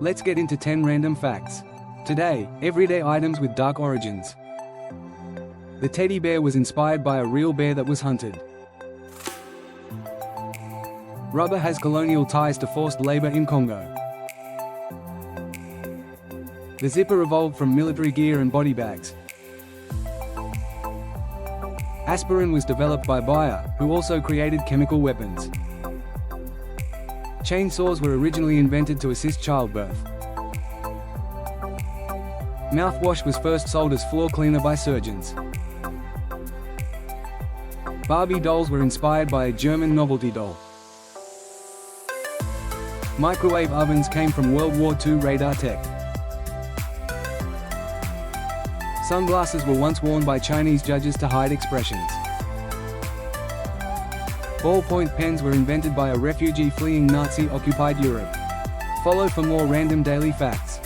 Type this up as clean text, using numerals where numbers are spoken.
Let's get into 10 random facts. Today, everyday items with dark origins. The teddy bear was inspired by a real bear that was hunted. Rubber has colonial ties to forced labor in Congo. The zipper evolved from military gear and body bags. Aspirin was developed by Bayer, who also created chemical weapons. Chainsaws were originally invented to assist childbirth. Mouthwash was first sold as floor cleaner by surgeons. Barbie dolls were inspired by a German novelty doll. Microwave ovens came from World War II radar tech. Sunglasses were once worn by Chinese judges to hide expressions. Ballpoint pens were invented by a refugee fleeing Nazi-occupied Europe. Follow for more random daily facts.